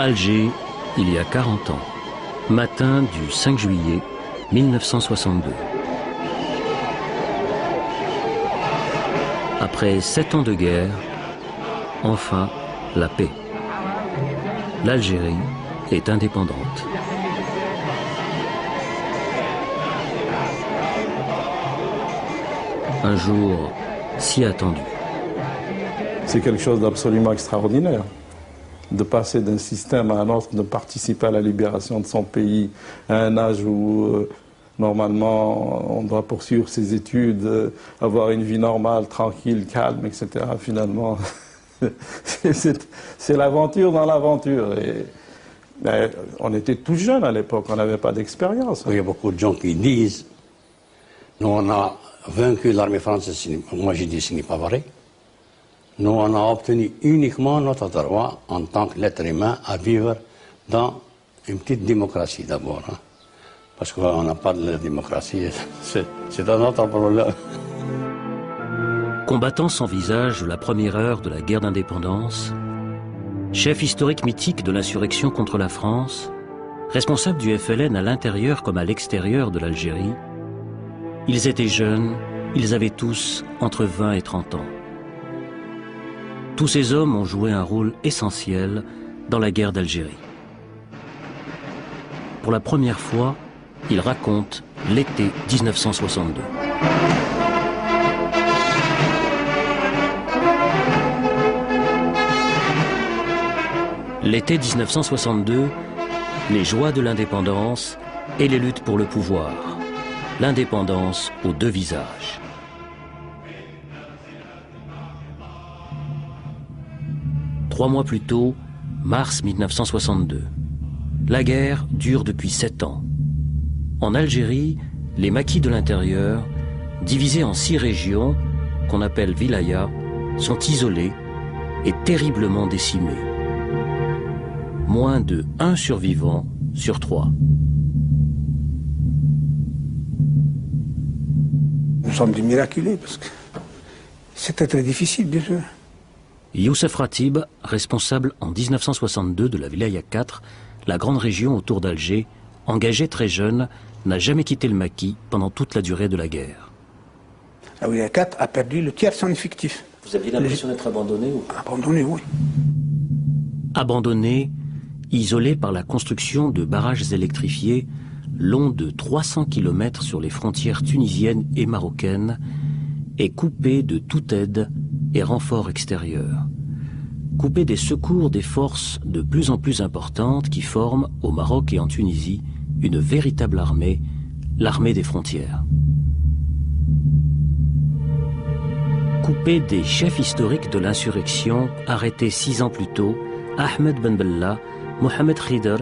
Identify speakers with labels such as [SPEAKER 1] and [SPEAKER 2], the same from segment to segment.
[SPEAKER 1] Alger, il y a 40 ans. Matin du 5 juillet 1962. Après 7 ans de guerre, enfin la paix. L'Algérie est indépendante. Un jour si attendu.
[SPEAKER 2] C'est quelque chose d'absolument extraordinaire, de passer d'un système à un autre, de participer à la libération de son pays à un âge où normalement on doit poursuivre ses études, avoir une vie normale, tranquille, calme, etc. Finalement, c'est l'aventure dans l'aventure. On était tous jeunes à l'époque, on n'avait pas d'expérience.
[SPEAKER 3] Il y a beaucoup de gens qui disent, nous on a vaincu l'armée française. Moi j'ai dit ce n'est pas vrai. Nous, on a obtenu uniquement notre droit en tant qu'être humain à vivre dans une petite démocratie d'abord. Hein. Parce qu'on n'a pas de la démocratie, c'est un autre problème.
[SPEAKER 1] Combattant sans visage la première heure de la guerre d'indépendance, chef historique mythique de l'insurrection contre la France, responsable du FLN à l'intérieur comme à l'extérieur de l'Algérie, ils étaient jeunes, ils avaient tous entre 20 et 30 ans. Tous ces hommes ont joué un rôle essentiel dans la guerre d'Algérie. Pour la première fois, ils racontent l'été 1962. L'été 1962, les joies de l'indépendance et les luttes pour le pouvoir. L'indépendance aux deux visages. Trois mois plus tôt, mars 1962. La guerre dure depuis 7 ans. En Algérie, les maquis de l'intérieur, divisés en 6 régions, qu'on appelle wilayas, sont isolés et terriblement décimés. Moins de 1 survivant sur 3.
[SPEAKER 4] Nous sommes des miraculés parce que c'était très difficile, bien sûr.
[SPEAKER 1] Youssef Ratib, responsable en 1962 de la Wilaya 4, la grande région autour d'Alger, engagé très jeune, n'a jamais quitté le maquis pendant toute la durée de la guerre.
[SPEAKER 4] La Wilaya 4 a perdu le tiers de son effectif.
[SPEAKER 1] Vous aviez l'impression d'être abandonné ou pas?
[SPEAKER 4] Abandonné, oui.
[SPEAKER 1] Abandonné, isolé par la construction de barrages électrifiés longs de 300 km sur les frontières tunisiennes et marocaines, et coupé de toute aide et renforts extérieurs. Coupé des secours des forces de plus en plus importantes qui forment, au Maroc et en Tunisie, une véritable armée, l'armée des frontières. Coupé des chefs historiques de l'insurrection, arrêtés 6 ans plus tôt, Ahmed Ben Bella, Mohamed Khidr,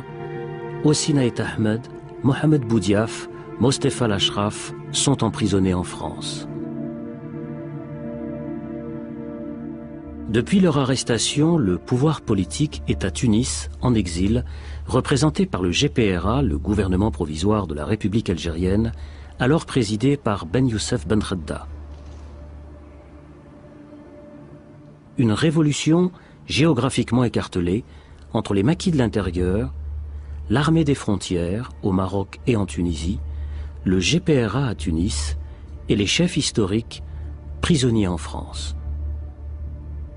[SPEAKER 1] Ossinaït Ahmed, Mohamed Boudiaf, Mostefa Lashraf sont emprisonnés en France. Depuis leur arrestation, le pouvoir politique est à Tunis, en exil, représenté par le GPRA, le gouvernement provisoire de la République algérienne, alors présidé par Ben Youssef Ben Khedda. Une révolution géographiquement écartelée entre les maquis de l'intérieur, l'armée des frontières au Maroc et en Tunisie, le GPRA à Tunis et les chefs historiques prisonniers en France.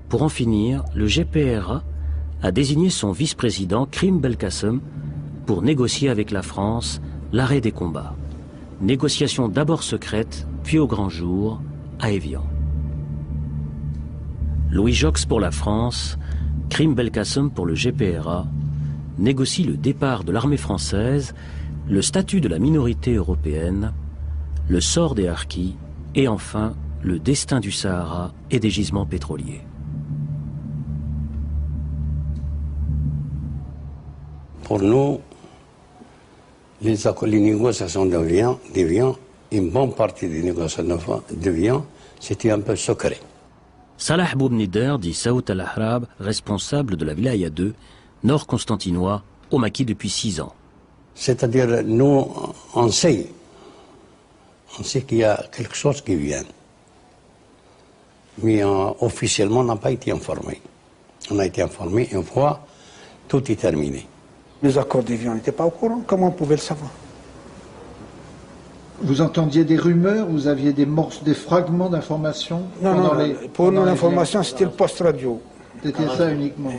[SPEAKER 1] Pour en finir, le GPRA a désigné son vice-président Krim Belkacem pour négocier avec la France l'arrêt des combats. Négociation d'abord secrète, puis au grand jour, à Évian. Louis Jox pour la France, Krim Belkacem pour le GPRA, négocie le départ de l'armée française, le statut de la minorité européenne, le sort des harkis et enfin le destin du Sahara et des gisements pétroliers.
[SPEAKER 3] Pour nous, les négociations d'Évian, une bonne partie des négociations d'Évian, c'était un peu secret.
[SPEAKER 1] Salah Boubnider dit Saout al-Ahrab, responsable de la Wilaya 2, nord constantinois, au maquis depuis 6 ans.
[SPEAKER 3] C'est-à-dire, nous, on sait qu'il y a quelque chose qui vient. Mais officiellement, on n'a pas été informé. On a été informé une fois, tout est terminé.
[SPEAKER 4] Les accords d'Évian, on n'était pas au courant. Comment on pouvait le savoir?
[SPEAKER 5] Vous entendiez des rumeurs, vous aviez des fragments d'informations?
[SPEAKER 4] Non, pour nous, l'information, c'était le poste radio.
[SPEAKER 5] C'était ça uniquement.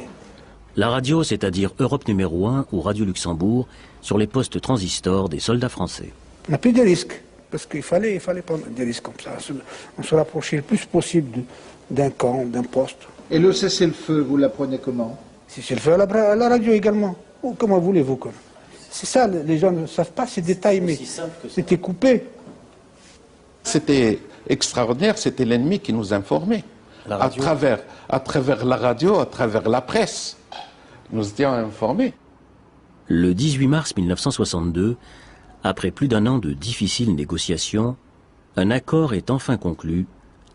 [SPEAKER 1] La radio, c'est-à-dire Europe numéro 1 ou Radio Luxembourg, sur les postes transistors des soldats français.
[SPEAKER 4] On n'a plus de risques, parce qu'il fallait prendre des risques comme ça. On se rapprochait le plus possible d'un camp, d'un poste.
[SPEAKER 5] Et le cessez-le-feu, vous l'apprenez comment?
[SPEAKER 4] Cessez-le-feu à la radio également. Ou comment voulez-vous? C'est ça, les gens ne savent pas ces détails, mais c'était coupé.
[SPEAKER 6] C'était extraordinaire, c'était l'ennemi qui nous informait. À travers la radio, à travers la presse, nous étions informés.
[SPEAKER 1] Le 18 mars 1962, après plus d'un an de difficiles négociations, un accord est enfin conclu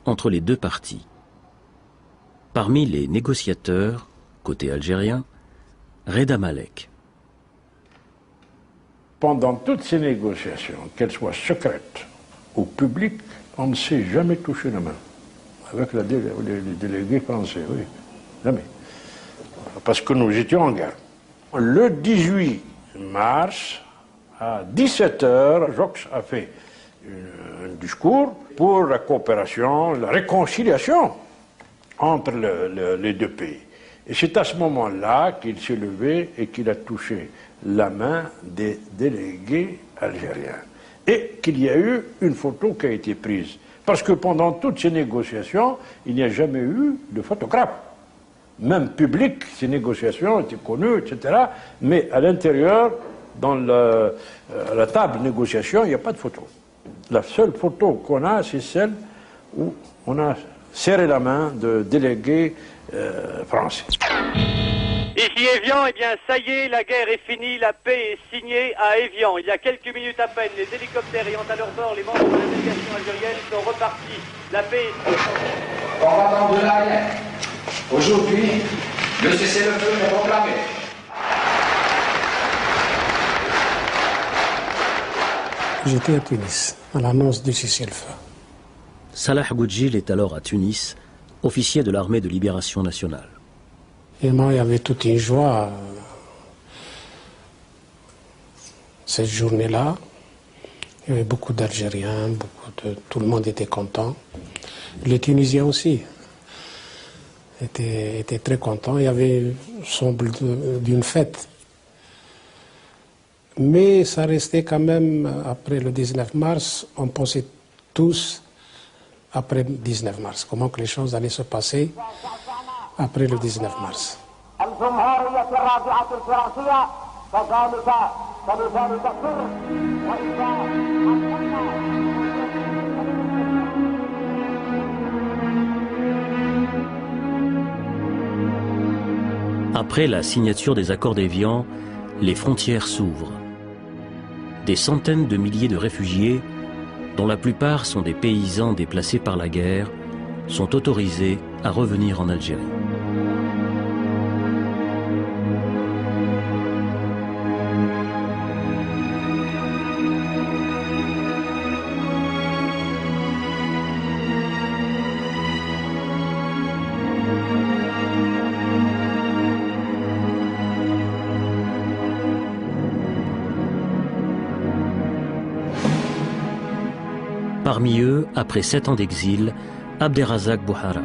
[SPEAKER 1] entre les deux parties. Parmi les négociateurs, côté algérien, Reda Malek.
[SPEAKER 7] Pendant toutes ces négociations, qu'elles soient secrètes ou publiques, on ne s'est jamais touché la main. Avec les délégués français, oui. Jamais. Parce que nous étions en guerre. Le 18 mars, à 17h, Jox a fait un discours pour la coopération, la réconciliation entre les deux pays. Et c'est à ce moment-là qu'il s'est levé et qu'il a touché la main des délégués algériens. Et qu'il y a eu une photo qui a été prise. Parce que pendant toutes ces négociations, il n'y a jamais eu de photographe. Même public, ces négociations étaient connues, etc. Mais à l'intérieur, dans la table de négociation, il n'y a pas de photo. La seule photo qu'on a, c'est celle où on a serré la main de délégués français.
[SPEAKER 8] Ici Évian, eh bien ça y est, la guerre est finie, la paix est signée à Évian. Il y a quelques minutes à peine, les hélicoptères ayant à leur bord les membres de la délégation algérienne sont repartis. La paix est signée.
[SPEAKER 9] Combattant de la guerre, aujourd'hui, le cessez-le-feu est proclamé.
[SPEAKER 4] J'étais à Tunis, à l'annonce du cessez-le-feu.
[SPEAKER 1] Salah Goudjil est alors à Tunis, officier de l'armée de libération nationale.
[SPEAKER 4] Et moi, il y avait toute une joie cette journée-là. Il y avait beaucoup d'Algériens, tout le monde était content. Les Tunisiens aussi étaient très contents. Il y avait semble d'une fête. Mais ça restait quand même, après le 19 mars, on pensait tous, après le 19 mars, comment que les choses allaient se passer après le 19 mars.
[SPEAKER 1] Après la signature des accords d'Évian, les frontières s'ouvrent. Des centaines de milliers de réfugiés, dont la plupart sont des paysans déplacés par la guerre, sont autorisés à revenir en Algérie. Parmi eux, après 7 ans d'exil, Abderrazak Bouhara.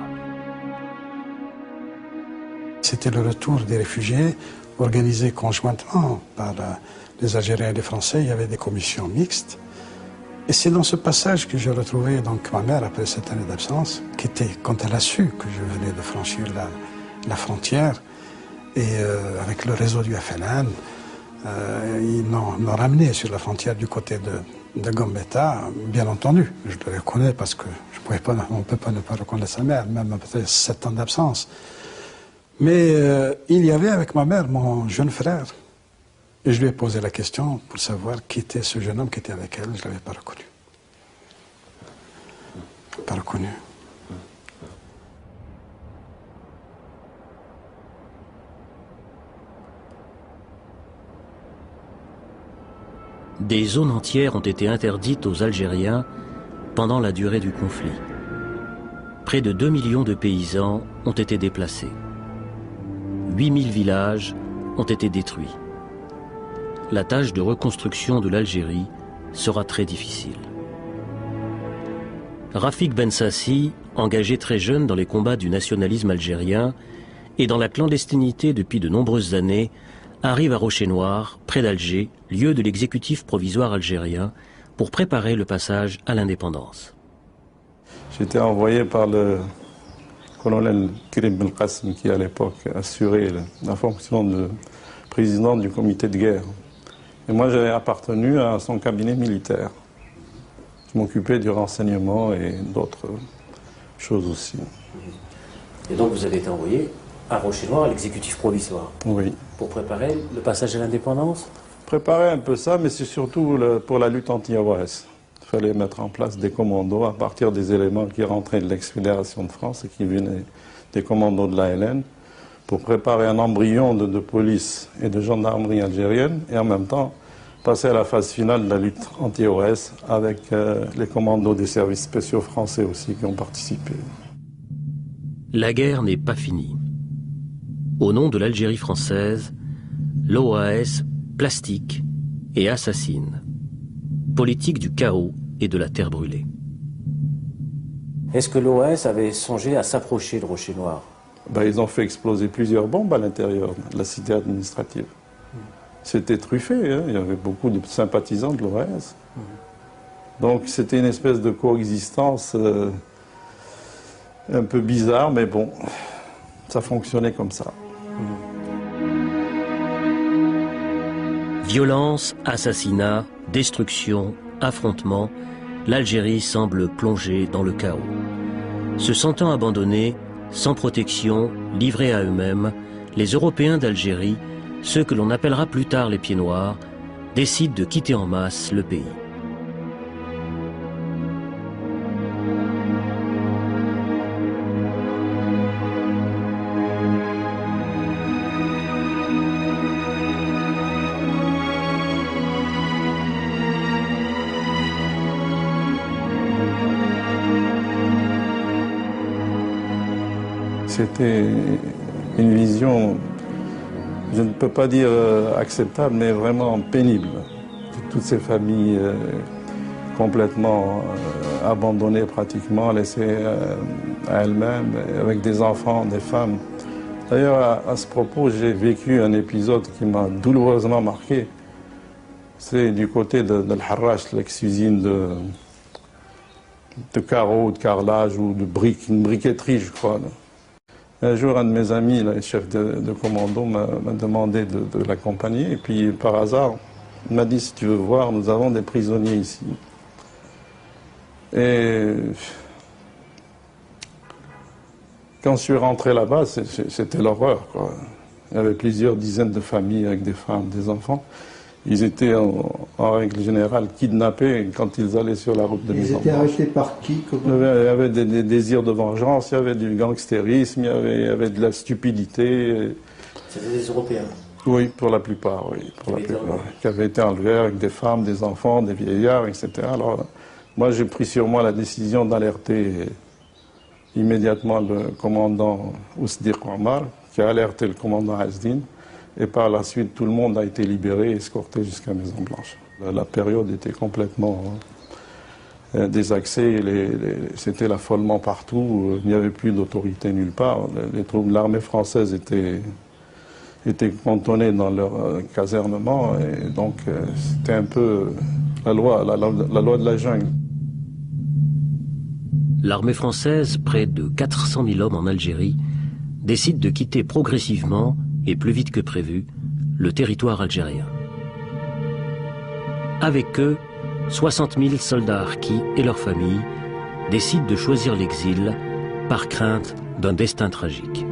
[SPEAKER 10] C'était le retour des réfugiés organisé conjointement par les Algériens et les Français. Il y avait des commissions mixtes. Et c'est dans ce passage que j'ai retrouvé donc ma mère après cette année d'absence, qui était, quand elle a su que je venais de franchir la frontière, et avec le réseau du FLN, ils m'ont ramené sur la frontière du côté de Gambetta, bien entendu. Je le reconnais parce que on ne peut pas ne pas reconnaître sa mère, même après 7 ans d'absence. Mais il y avait avec ma mère mon jeune frère. Et je lui ai posé la question pour savoir qui était ce jeune homme qui était avec elle. Je ne l'avais pas reconnu. Pas reconnu.
[SPEAKER 1] Des zones entières ont été interdites aux Algériens pendant la durée du conflit. Près de 2 millions de paysans ont été déplacés. 8000 villages ont été détruits. La tâche de reconstruction de l'Algérie sera très difficile. Rafik Ben Sassi, engagé très jeune dans les combats du nationalisme algérien et dans la clandestinité depuis de nombreuses années, arrive à Rocher-Noir, près d'Alger, lieu de l'exécutif provisoire algérien, pour préparer le passage à l'indépendance.
[SPEAKER 2] J'étais envoyé par le colonel Karim Belkacem qui à l'époque assurait la fonction de président du comité de guerre. Et moi j'avais appartenu à son cabinet militaire. Je m'occupais du renseignement et d'autres choses aussi.
[SPEAKER 1] Et donc vous avez été envoyé à Rocher-Noir, à l'exécutif provisoire.
[SPEAKER 2] Oui.
[SPEAKER 1] Pour préparer le passage à l'indépendance?
[SPEAKER 2] Préparer un peu ça, mais c'est surtout pour la lutte anti-OAS. Il fallait mettre en place des commandos à partir des éléments qui rentraient de l'ex-Fédération de France et qui venaient des commandos de l'ALN pour préparer un embryon de police et de gendarmerie algérienne et en même temps passer à la phase finale de la lutte anti-OAS avec les commandos des services spéciaux français aussi qui ont participé.
[SPEAKER 1] La guerre n'est pas finie. Au nom de l'Algérie française, l'OAS plastique et assassine. Politique du chaos et de la terre brûlée. Est-ce que l'OAS avait songé à s'approcher de Rocher-Noir?
[SPEAKER 2] Ils ont fait exploser plusieurs bombes à l'intérieur de la cité administrative. C'était truffé, hein. Il y avait beaucoup de sympathisants de l'OAS. Donc c'était une espèce de coexistence un peu bizarre, mais bon, ça fonctionnait comme ça.
[SPEAKER 1] Violence, assassinat, destruction, affrontement, l'Algérie semble plongée dans le chaos. Se sentant abandonnés, sans protection, livrés à eux-mêmes, les Européens d'Algérie, ceux que l'on appellera plus tard les Pieds Noirs, décident de quitter en masse le pays.
[SPEAKER 2] C'était une vision, je ne peux pas dire acceptable, mais vraiment pénible. Toutes ces familles complètement abandonnées pratiquement, laissées à elles-mêmes, avec des enfants, des femmes. D'ailleurs, à ce propos, j'ai vécu un épisode qui m'a douloureusement marqué. C'est du côté de l'Harrach, l'ex-usine de carreaux, de carrelage ou de briques, une briqueterie, je crois. Un jour, un de mes amis, le chef de commando, m'a demandé de l'accompagner. Et puis, par hasard, il m'a dit, si tu veux voir, nous avons des prisonniers ici. Et quand je suis rentré là-bas, c'était l'horreur, quoi. Il y avait plusieurs dizaines de familles avec des femmes, des enfants. Ils étaient en règle générale kidnappés quand ils allaient sur la route de mise en marche.
[SPEAKER 5] Ils étaient arrêtés par qui?
[SPEAKER 2] Il y avait des désirs de vengeance, il y avait du gangstérisme, il y avait de la stupidité.
[SPEAKER 1] C'était des Européens?
[SPEAKER 2] Oui, pour la plupart, oui. Qui avaient été enlevés avec des femmes, des enfants, des vieillards, etc. Alors, moi, j'ai pris sur moi la décision d'alerter immédiatement le commandant Ousdir Omar, qui a alerté le commandant Azdin. Et par la suite, tout le monde a été libéré et escorté jusqu'à Maison-Blanche. La période était complètement désaxée, c'était l'affolement partout, il n'y avait plus d'autorité nulle part. Les troupes de l'armée française étaient cantonnées dans leur casernement, et donc c'était un peu la loi de la jungle.
[SPEAKER 1] L'armée française, près de 400 000 hommes en Algérie, décide de quitter progressivement et plus vite que prévu, le territoire algérien. Avec eux, 60 000 soldats harkis et leurs familles décident de choisir l'exil par crainte d'un destin tragique.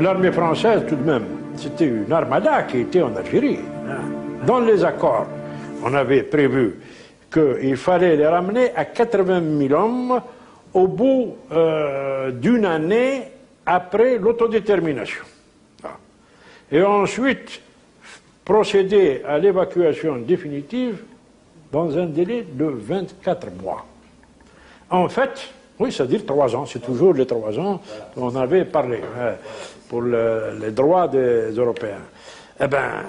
[SPEAKER 7] L'armée française, tout de même, c'était une armada qui était en Algérie. Dans les accords, on avait prévu qu'il fallait les ramener à 80 000 hommes au bout d'une année après l'autodétermination. et ensuite procéder à l'évacuation définitive dans un délai de 24 mois. En fait, oui, c'est-à-dire 3 ans, c'est toujours les 3 ans dont on avait parlé pour les droits des Européens. Eh bien,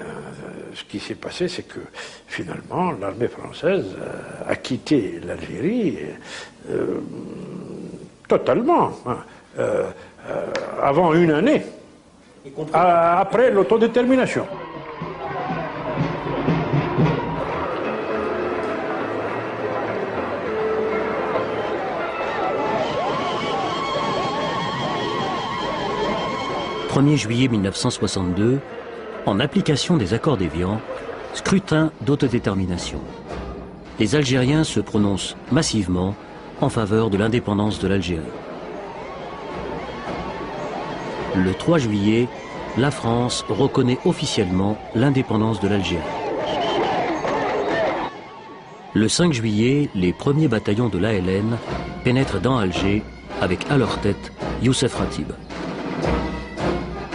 [SPEAKER 7] ce qui s'est passé, c'est que finalement, l'armée française a quitté l'Algérie totalement, avant une année, après l'autodétermination.
[SPEAKER 1] « 1er juillet 1962, en application des accords d'Évian, scrutin d'autodétermination. Les Algériens se prononcent massivement en faveur de l'indépendance de l'Algérie. Le 3 juillet, la France reconnaît officiellement l'indépendance de l'Algérie. Le 5 juillet, les premiers bataillons de l'ALN pénètrent dans Alger avec à leur tête Youssef Ratib.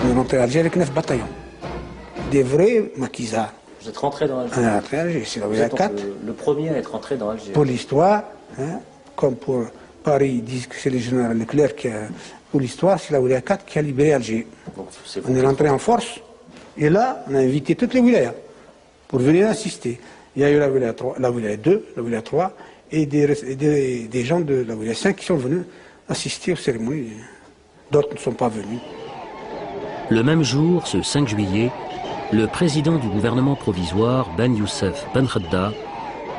[SPEAKER 11] On est rentré à Alger avec 9 bataillons. Des vrais maquisards.
[SPEAKER 12] Vous êtes rentré dans Alger?
[SPEAKER 11] On est rentré à Alger, c'est là où il y a 4.
[SPEAKER 12] Le premier à être rentré dans Alger.
[SPEAKER 11] Pour l'histoire, hein, comme pour Paris, ils disent que c'est le général Leclerc qui a... Pour l'histoire, c'est là où il y a 4 qui a libéré Alger. Donc, on est rentré en force, et là, on a invité toutes les wilayas pour venir assister. Il y a eu la wilaya 3, la wilaya 2, la wilaya 3, et des gens de la wilaya 5 qui sont venus assister aux cérémonies. D'autres ne sont pas venus.
[SPEAKER 1] Le même jour, ce 5 juillet, le président du gouvernement provisoire, Ben Youssef Ben Khadda,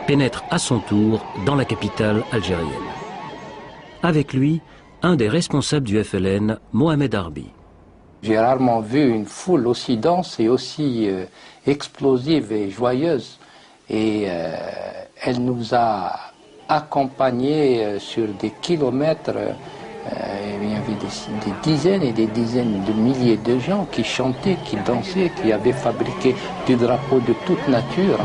[SPEAKER 1] pénètre à son tour dans la capitale algérienne. Avec lui, un des responsables du FLN, Mohamed Arbi.
[SPEAKER 13] J'ai rarement vu une foule aussi dense et aussi explosive et joyeuse. Et elle nous a accompagnés sur des kilomètres. Il y avait des dizaines et des dizaines de milliers de gens qui chantaient, qui dansaient, qui avaient fabriqué des drapeaux de toute nature.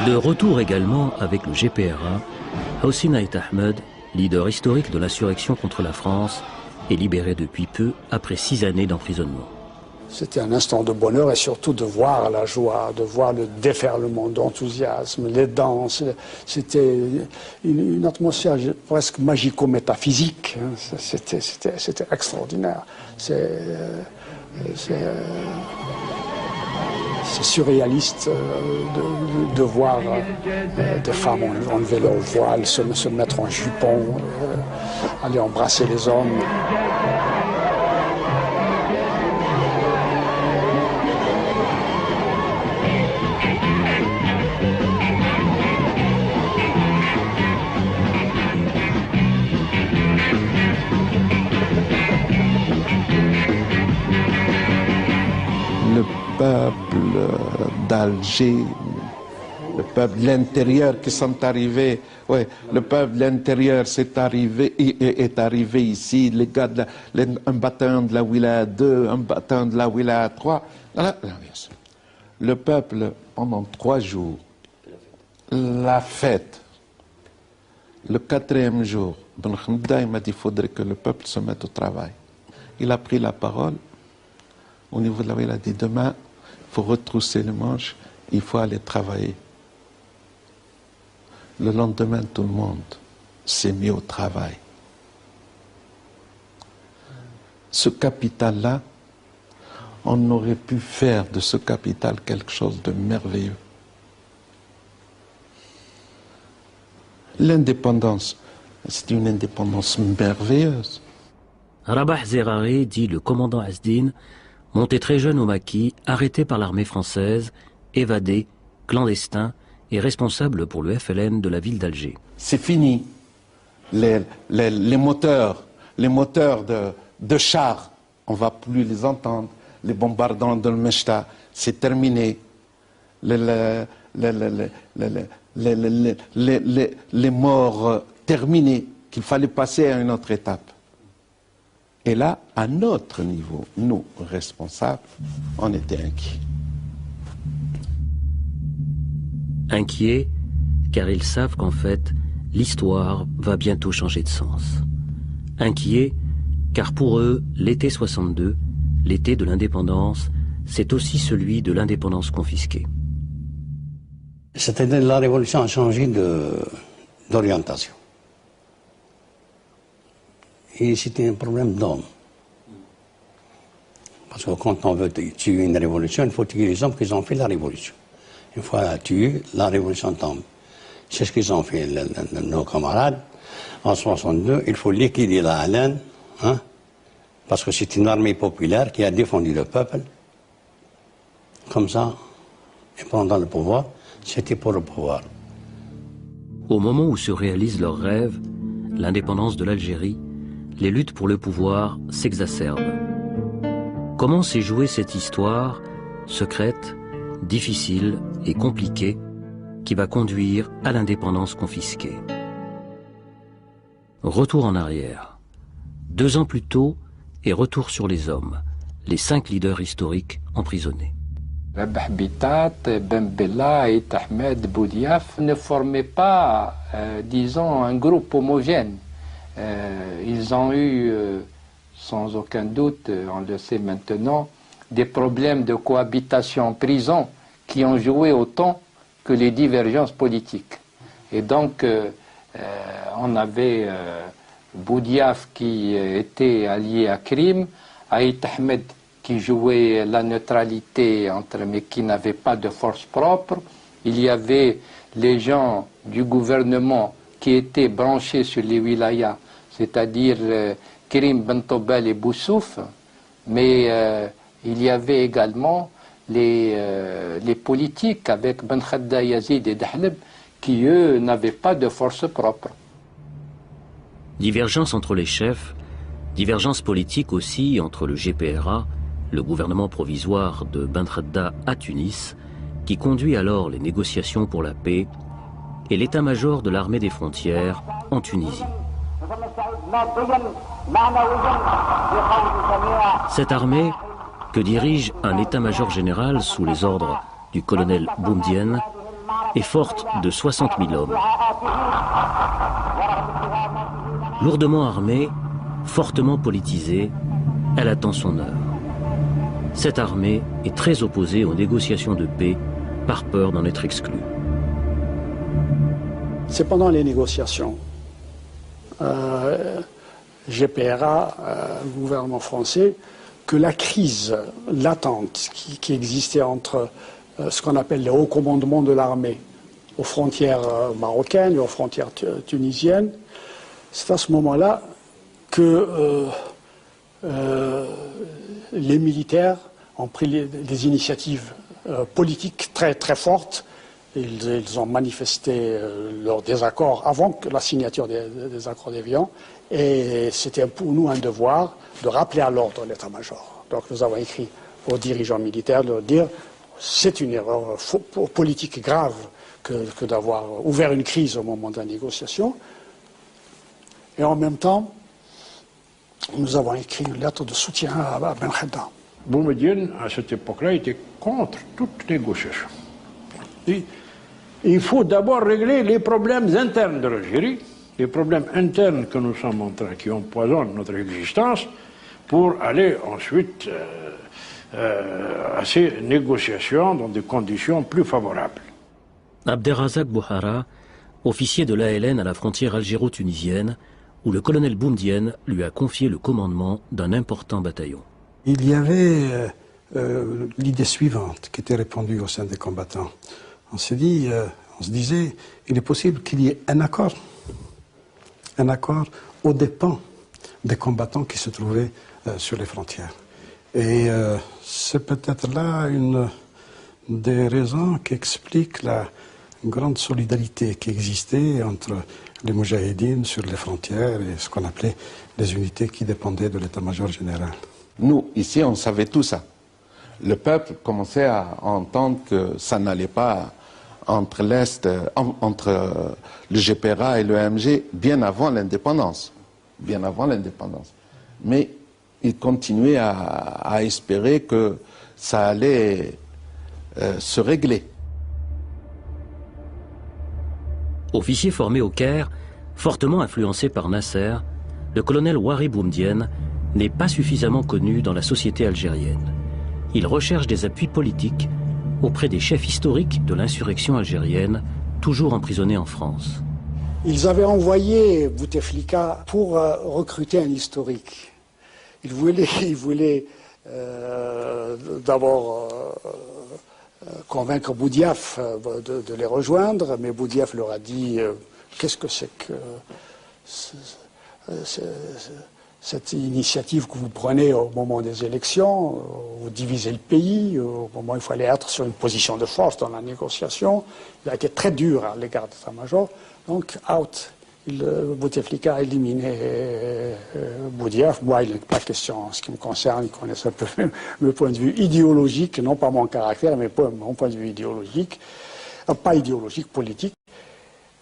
[SPEAKER 1] De retour également avec le GPRA, Hossein Ait Ahmed, leader historique de l'insurrection contre la France, est libéré depuis peu après 6 années d'emprisonnement.
[SPEAKER 10] C'était un instant de bonheur et surtout de voir la joie, de voir le déferlement d'enthousiasme, les danses. C'était une atmosphère presque magico-métaphysique. C'était extraordinaire. C'est surréaliste de voir des femmes enlever leur voile, se mettre en jupon, aller embrasser les hommes.
[SPEAKER 6] Le peuple d'Alger, le peuple de l'intérieur qui sont arrivés, ouais, le peuple de l'intérieur est arrivé ici, les gars un bataillon de la wilaya 2, un bataillon de la wilaya 3. Le peuple, pendant 3 jours, la fête, le 4e jour, Ben Khadda m'a dit qu'il faudrait que le peuple se mette au travail. Il a pris la parole. Au niveau de la wilaya, il a dit demain, il faut retrousser les manches, il faut aller travailler. Le lendemain, tout le monde s'est mis au travail. Ce capital-là, on aurait pu faire de ce capital quelque chose de merveilleux. L'indépendance, c'est une indépendance merveilleuse.
[SPEAKER 1] Rabah Zerari, dit le commandant Asdin, monté très jeune au maquis, arrêté par l'armée française, évadé, clandestin et responsable pour le FLN de la ville d'Alger.
[SPEAKER 6] C'est fini. Les moteurs de chars, on ne va plus les entendre. Les bombardements de Mechta, c'est terminé. Les morts terminés, qu'il fallait passer à une autre étape. Et là, à notre niveau, nous, responsables, on était inquiets.
[SPEAKER 1] Inquiets, car ils savent qu'en fait, l'histoire va bientôt changer de sens. Inquiets, car pour eux, l'été 62, l'été de l'indépendance, c'est aussi celui de l'indépendance confisquée.
[SPEAKER 3] C'est-à-dire la révolution a changé d'orientation. Et c'était un problème d'hommes. Parce que quand on veut tuer une révolution, il faut tuer les hommes qui ont fait la révolution. Une fois tué, la révolution tombe. C'est ce qu'ils ont fait, nos camarades. En 62, il faut liquider la haleine, hein, parce que c'est une armée populaire qui a défendu le peuple. Comme ça, et pendant le pouvoir, c'était pour le pouvoir.
[SPEAKER 1] Au moment où se réalise leur rêve, l'indépendance de l'Algérie, les luttes pour le pouvoir s'exacerbent. Comment s'est jouée cette histoire, secrète, difficile et compliquée, qui va conduire à l'indépendance confisquée? Retour en arrière. 2 ans plus tôt, et retour sur les hommes, les 5 leaders historiques emprisonnés.
[SPEAKER 13] Rabah Bitat, Ben Bella et Ahmed Boudiaf ne formaient pas, disons, un groupe homogène. Ils ont eu, sans aucun doute, on le sait maintenant, des problèmes de cohabitation en prison qui ont joué autant que les divergences politiques. Et donc, on avait Boudiaf qui était allié à Crime, Aït Ahmed qui jouait la neutralité mais qui n'avait pas de force propre. Il y avait les gens du gouvernement qui étaient branchés sur les wilayas, c'est-à-dire Karim Bentobel et Boussouf, mais il y avait également les politiques avec Ben Khadda Yazid et Dahleb qui, eux, n'avaient pas de force propre.
[SPEAKER 1] Divergence entre les chefs, divergence politique aussi entre le GPRA, le gouvernement provisoire de Ben Khadda à Tunis, qui conduit alors les négociations pour la paix, et l'état-major de l'armée des frontières en Tunisie. Cette armée, que dirige un état-major général sous les ordres du colonel Boumedienne, est forte de 60 000 hommes. Lourdement armée, fortement politisée, elle attend son heure. Cette armée est très opposée aux négociations de paix par peur d'en être exclue.
[SPEAKER 10] C'est pendant les négociations, GPRA, gouvernement français, que la crise latente qui existait entre ce qu'on appelle les hauts commandements de l'armée aux frontières marocaines et aux frontières tunisiennes, c'est à ce moment-là que les militaires ont pris des initiatives politiques très, très fortes. Ils ont manifesté leur désaccord avant que la signature des accords d'Évian. Et c'était pour nous un devoir de rappeler à l'ordre l'état-major. Donc nous avons écrit aux dirigeants militaires de leur dire c'est une erreur politique grave que d'avoir ouvert une crise au moment de la négociation. Et en même temps, nous avons écrit une lettre de soutien à Ben Khadda.
[SPEAKER 7] Boumedienne, à cette époque-là, était contre toute négociation. Et il faut d'abord régler les problèmes internes de l'Algérie, les problèmes internes que nous sommes en train, qui empoisonnent notre existence, pour aller ensuite à ces négociations dans des conditions plus favorables.
[SPEAKER 1] Abderrazak Bouhara, officier de l'ALN à la frontière algéro-tunisienne, où le colonel Boumedienne lui a confié le commandement d'un important bataillon.
[SPEAKER 10] Il y avait l'idée suivante qui était répandue au sein des combattants. On se disait, il est possible qu'il y ait un accord aux dépens des combattants qui se trouvaient sur les frontières. Et c'est peut-être là une des raisons qui expliquent la grande solidarité qui existait entre les Moudjahidines sur les frontières et ce qu'on appelait les unités qui dépendaient de l'état-major général.
[SPEAKER 6] Nous, ici, on savait tout ça. Le peuple commençait à entendre que ça n'allait pas entre entre le GPRA et le MG bien avant l'indépendance. Mais il continuait à espérer que ça allait se régler.
[SPEAKER 1] Officier formé au Caire, fortement influencé par Nasser, le colonel Ouari Boumedienne n'est pas suffisamment connu dans la société algérienne. Il recherche des appuis politiques auprès des chefs historiques de l'insurrection algérienne, toujours emprisonnés en France.
[SPEAKER 10] Ils avaient envoyé Bouteflika pour recruter un historique. Ils voulaient d'abord convaincre Boudiaf de les rejoindre, mais Boudiaf leur a dit qu'est-ce que c'est que cette initiative que vous prenez au moment des élections, vous divisez le pays, au moment où il fallait être sur une position de force dans la négociation. Il a été très dur à l'égard de l'état-major, donc out. Bouteflika a éliminé Boudiaf. Moi, il n'est pas question, en ce qui me concerne, il connaissait un peu mon point de vue idéologique, non pas mon caractère, mais mon point de vue idéologique, pas idéologique, politique.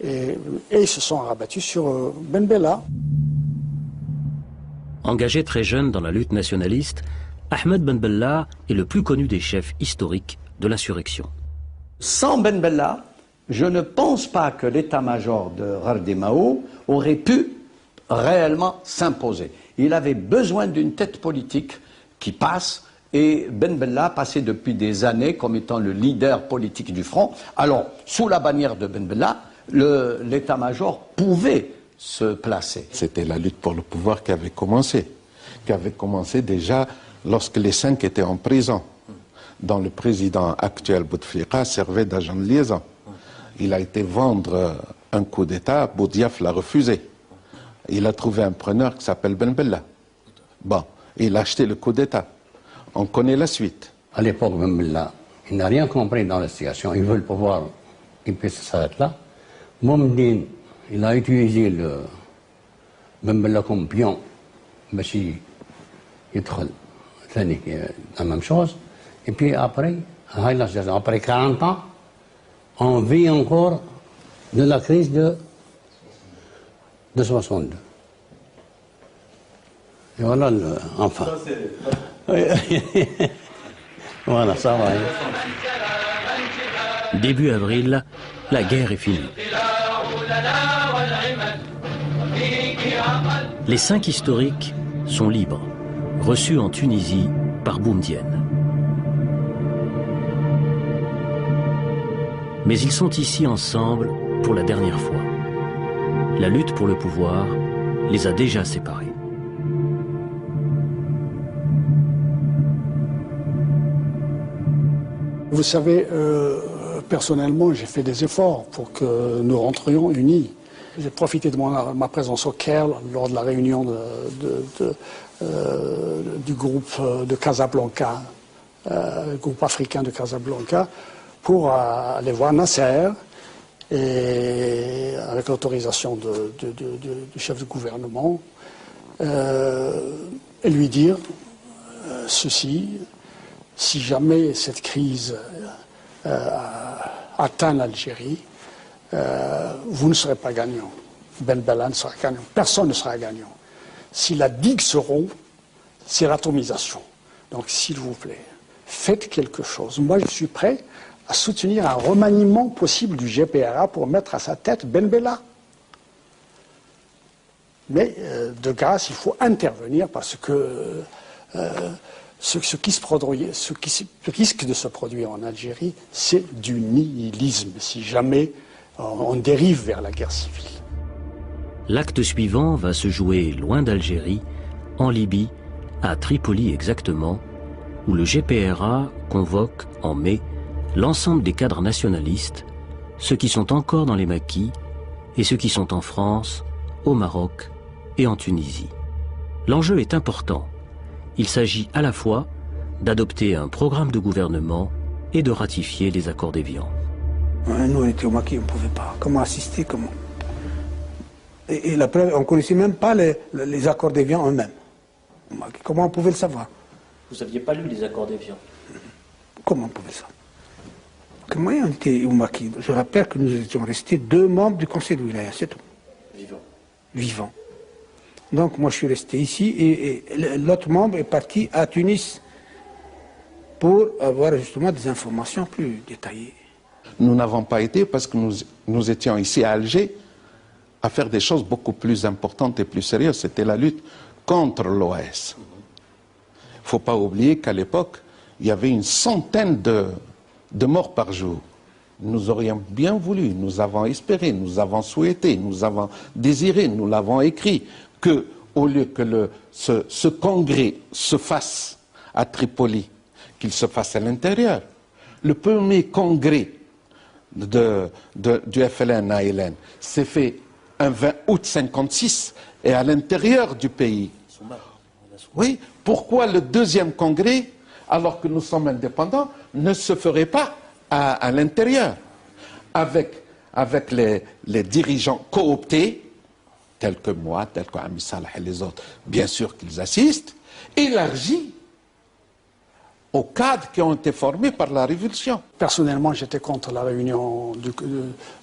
[SPEAKER 10] Et ils se sont rabattus sur Ben Bella.
[SPEAKER 1] Engagé très jeune dans la lutte nationaliste, Ahmed Ben Bella est le plus connu des chefs historiques de l'insurrection.
[SPEAKER 14] Sans Ben Bella, je ne pense pas que l'état-major de Ghardé Mao aurait pu réellement s'imposer. Il avait besoin d'une tête politique qui passe, et Ben Bella passait depuis des années comme étant le leader politique du front. Alors, sous la bannière de Ben Bella, l'état-major pouvait se placer.
[SPEAKER 6] C'était la lutte pour le pouvoir qui avait commencé déjà lorsque les 5 étaient en prison, dont le président actuel Bouteflika servait d'agent de liaison. Il a été vendre un coup d'État, Boudiaf l'a refusé. Il a trouvé un preneur qui s'appelle Ben Bella. Bon, il a acheté le coup d'État. On connaît la suite.
[SPEAKER 3] À l'époque, Ben Bella, il n'a rien compris dans la situation. Il veut le pouvoir, il peut s'arrêter là. Boumedienne, il a utilisé le Ben Bella comme pion, mais il la même chose. Et puis après 40 ans, on vit encore de la crise de 62. Et voilà, enfin. Voilà, ça va.
[SPEAKER 1] Début avril, la guerre est finie. Les 5 historiques sont libres, reçus en Tunisie par Boumedienne. Mais ils sont ici ensemble pour la dernière fois. La lutte pour le pouvoir les a déjà séparés.
[SPEAKER 10] Vous savez, personnellement, j'ai fait des efforts pour que nous rentrions unis. J'ai profité de ma présence au Caire lors de la réunion du groupe de Casablanca, le groupe africain de Casablanca, pour aller voir Nasser et avec l'autorisation du chef du gouvernement et lui dire ceci: si jamais cette crise atteint l'Algérie, vous ne serez pas gagnant. Ben Bella ne sera gagnant. Personne ne sera gagnant. Si la digue se rompt, c'est l'atomisation. Donc, s'il vous plaît, faites quelque chose. Moi, je suis prêt à soutenir un remaniement possible du GPRA pour mettre à sa tête Ben Bella. Mais, de grâce, il faut intervenir parce que ce qui risque de se produire en Algérie, c'est du nihilisme, si jamais on dérive vers la guerre civile.
[SPEAKER 1] L'acte suivant va se jouer loin d'Algérie, en Libye, à Tripoli exactement, où le GPRA convoque en mai l'ensemble des cadres nationalistes, ceux qui sont encore dans les maquis et ceux qui sont en France, au Maroc et en Tunisie. L'enjeu est important. Il s'agit à la fois d'adopter un programme de gouvernement et de ratifier les accords d'Évian.
[SPEAKER 11] Nous, on était au maquis, on ne pouvait pas. Comment assister, comment... Et la preuve, on ne connaissait même pas les accords d'Évian eux-mêmes. Comment on pouvait le savoir?
[SPEAKER 12] Vous n'aviez pas lu les accords d'Évian?
[SPEAKER 11] Comment on pouvait le savoir? Comment on était au maquis? Je rappelle que nous étions restés 2 membres du conseil de wilaya, c'est tout.
[SPEAKER 12] Vivant.
[SPEAKER 11] Vivant. Donc moi je suis resté ici et l'autre membre est parti à Tunis pour avoir justement des informations plus détaillées.
[SPEAKER 6] Nous n'avons pas été parce que nous étions ici à Alger à faire des choses beaucoup plus importantes et plus sérieuses. C'était la lutte contre l'OAS. Il ne faut pas oublier qu'à l'époque, il y avait une centaine de morts par jour. Nous aurions bien voulu, nous avons espéré, nous avons souhaité, nous avons désiré, nous l'avons écrit, que au lieu que ce congrès se fasse à Tripoli, qu'il se fasse à l'intérieur. Le premier congrès du FLN-ALN s'est fait un 20 août 1956 et à l'intérieur du pays. Oui, pourquoi le deuxième congrès, alors que nous sommes indépendants, ne se ferait pas à l'intérieur, avec les dirigeants cooptés, tels que moi, tels que Ami Salah et les autres, bien sûr qu'ils assistent, élargis aux cadres qui ont été formés par la Révolution.
[SPEAKER 10] Personnellement, j'étais contre la réunion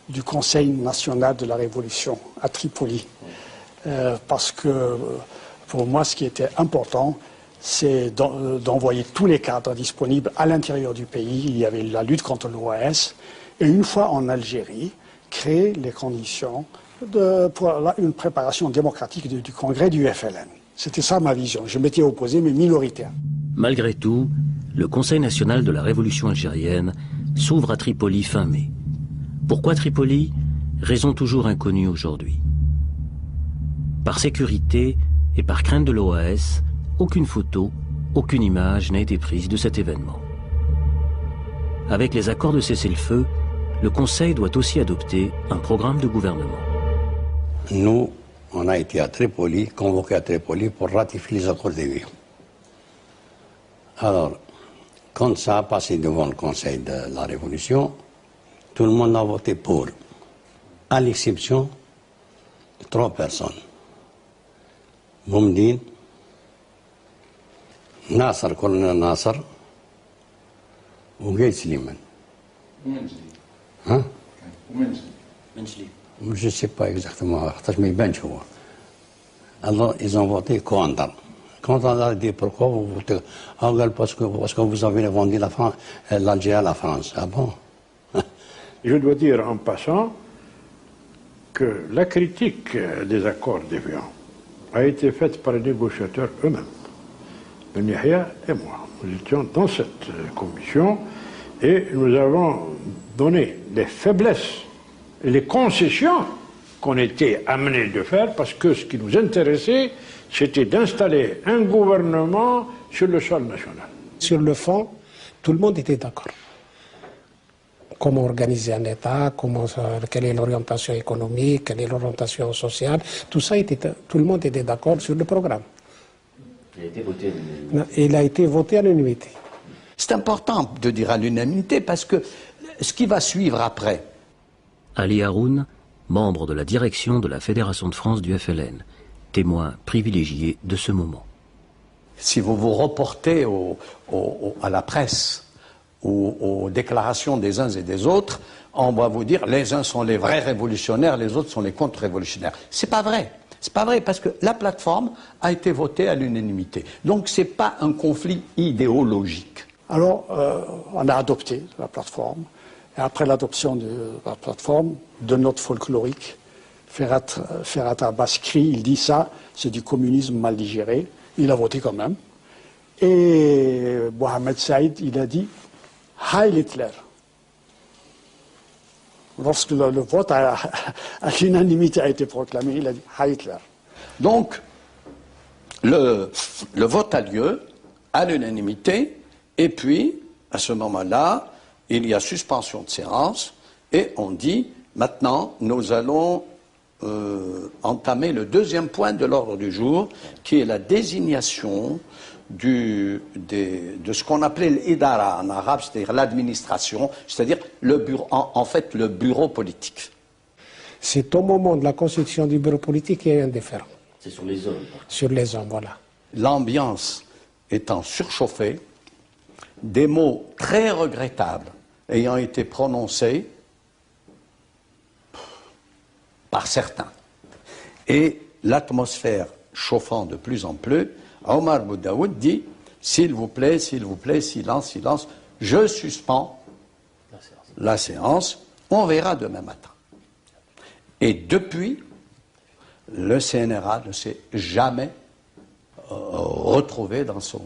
[SPEAKER 10] du Conseil national de la Révolution à Tripoli, parce que pour moi, ce qui était important, c'est d'envoyer tous les cadres disponibles à l'intérieur du pays. Il y avait la lutte contre l'OAS, et une fois en Algérie, créer les conditions pour une préparation démocratique du congrès du FLN. C'était ça ma vision. Je m'étais opposé, mais minoritaire.
[SPEAKER 1] Malgré tout, le Conseil national de la Révolution algérienne s'ouvre à Tripoli fin mai. Pourquoi Tripoli? Raison toujours inconnue aujourd'hui. Par sécurité et par crainte de l'OAS, aucune photo, aucune image n'a été prise de cet événement. Avec les accords de cessez-le-feu, le Conseil doit aussi adopter un programme de gouvernement.
[SPEAKER 3] Nous, on a été à Tripoli, convoqués à Tripoli pour ratifier les accords d'Évian. Alors, quand ça a passé devant le Conseil de la Révolution, tout le monde a voté pour, à l'exception de 3 personnes. Boumdine, Nasser, colonel Nasser, ou Guy Slimane. Hein? Je ne sais pas exactement. Alors, ils ont voté contre. Quand on a dit pourquoi vous votez, parce que vous avez vendu l'Algérie à la France. Ah bon?
[SPEAKER 7] Je dois dire en passant que la critique des accords d'Évian a été faite par les négociateurs eux-mêmes. Ben Yahya et moi. Nous étions dans cette commission et nous avons donné les faiblesses et les concessions qu'on était amenés de faire parce que ce qui nous intéressait, c'était d'installer un gouvernement sur le sol national.
[SPEAKER 4] Sur le fond, tout le monde était d'accord. Comment organiser un État, quelle est l'orientation économique, quelle est l'orientation sociale, tout ça, tout le monde était d'accord sur le programme.
[SPEAKER 12] Il a été voté à l'unanimité.
[SPEAKER 4] Il a été voté à l'unanimité.
[SPEAKER 14] C'est important de dire à l'unanimité parce que ce qui va suivre après.
[SPEAKER 1] Ali Haroun, membre de la direction de la Fédération de France du FLN, témoin privilégié de ce moment.
[SPEAKER 14] Si vous vous reportez à la presse ou aux déclarations des uns et des autres, on va vous dire les uns sont les vrais révolutionnaires, les autres sont les contre-révolutionnaires. C'est pas vrai. C'est pas vrai parce que la plateforme a été votée à l'unanimité. Donc c'est pas un conflit idéologique.
[SPEAKER 10] Alors, on a adopté la plateforme. Et après l'adoption de la plateforme, de notes folkloriques, Ferhat Abbas crie, il dit ça, c'est du communisme mal digéré. Il a voté quand même. Et Mohamed Saïd, il a dit Heil Hitler. Lorsque le vote à l'unanimité a été proclamé, il a dit Heil Hitler.
[SPEAKER 14] Donc, le vote a lieu à l'unanimité, et puis, à ce moment-là, il y a suspension de séance, et on dit, maintenant, nous allons entamer le deuxième point de l'ordre du jour, qui est la désignation de ce qu'on appelait l'idara en arabe, c'est-à-dire l'administration, c'est-à-dire le bureau, en fait le bureau politique.
[SPEAKER 4] C'est au moment de la constitution du bureau politique qui est indifférent.
[SPEAKER 12] C'est sur les hommes.
[SPEAKER 4] Sur les hommes, voilà.
[SPEAKER 14] L'ambiance étant surchauffée, des mots très regrettables ayant été prononcés par certains, et l'atmosphère chauffant de plus en plus, Omar Boudaoud dit « S'il vous plaît, silence, silence, je suspends la séance, on verra demain matin. Et depuis, le CNRA ne s'est jamais retrouvé dans son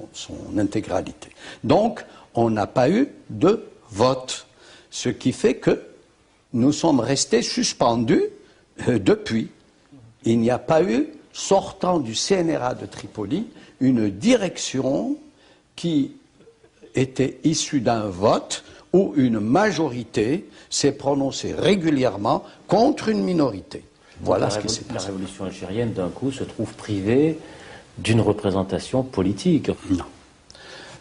[SPEAKER 14] intégralité. Donc, on n'a pas eu de vote, ce qui fait que nous sommes restés suspendus depuis. Il n'y a pas eu, sortant du CNRA de Tripoli, une direction qui était issue d'un vote où une majorité s'est prononcée régulièrement contre une minorité. Voilà ce qui s'est passé.
[SPEAKER 1] La révolution algérienne, d'un coup, se trouve privée d'une représentation politique.
[SPEAKER 14] Non.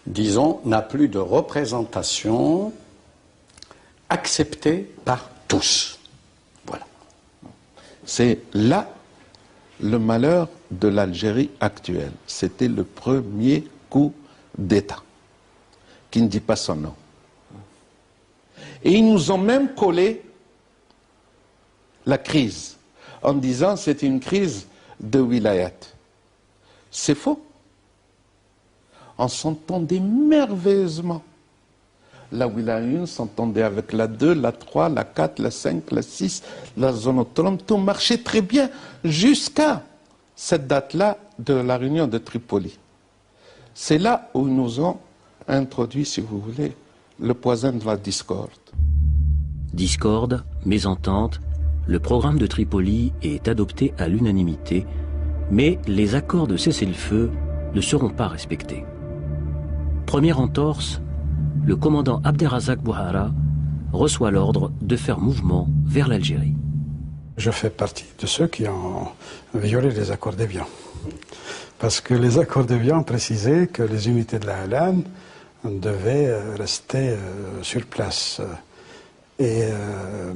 [SPEAKER 14] Disons, n'a plus de représentation acceptée par tous. Voilà.
[SPEAKER 6] C'est là le malheur de l'Algérie actuelle. C'était le premier coup d'État, qui ne dit pas son nom. Et ils nous ont même collé la crise, en disant que c'est une crise de wilayat. C'est faux. On s'entendait merveilleusement. La wilaya 1 s'entendait avec la 2, la 3, la 4, la 5, la 6, la zone autonome. Tout marchait très bien jusqu'à cette date-là de la réunion de Tripoli. C'est là où ils nous ont introduit, si vous voulez, le poison de la discorde.
[SPEAKER 1] Discorde, mésentente, le programme de Tripoli est adopté à l'unanimité, mais les accords de cessez-le-feu ne seront pas respectés. Première entorse, le commandant Abderrazak Bouhara reçoit l'ordre de faire mouvement vers l'Algérie.
[SPEAKER 10] Je fais partie de ceux qui ont violé les accords d'Évian. Parce que les accords d'Évian précisaient que les unités de la LN devaient rester sur place. Et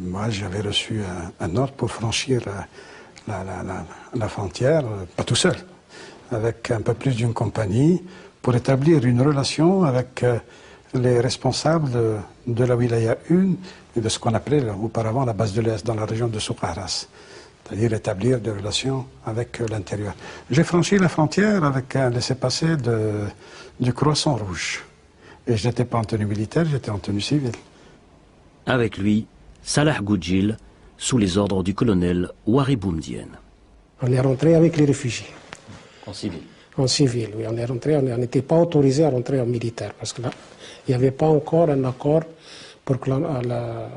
[SPEAKER 10] moi, j'avais reçu un ordre pour franchir la frontière, pas tout seul, avec un peu plus d'une compagnie, pour établir une relation avec les responsables de la wilaya 1 et de ce qu'on appelait auparavant la base de l'Est, dans la région de Soukharas, c'est-à-dire établir des relations avec l'intérieur. J'ai franchi la frontière avec un laissez-passer du Croissant Rouge. Et je n'étais pas en tenue militaire, j'étais en tenue civile.
[SPEAKER 1] Avec lui, Salah Goudjil, sous les ordres du colonel Ouari Boumedienne.
[SPEAKER 4] On est rentré avec les réfugiés.
[SPEAKER 1] En civil? En
[SPEAKER 4] civil, oui. On est rentré, on n'était pas autorisé à rentrer en militaire, parce que là, il n'y avait pas encore un accord pour que la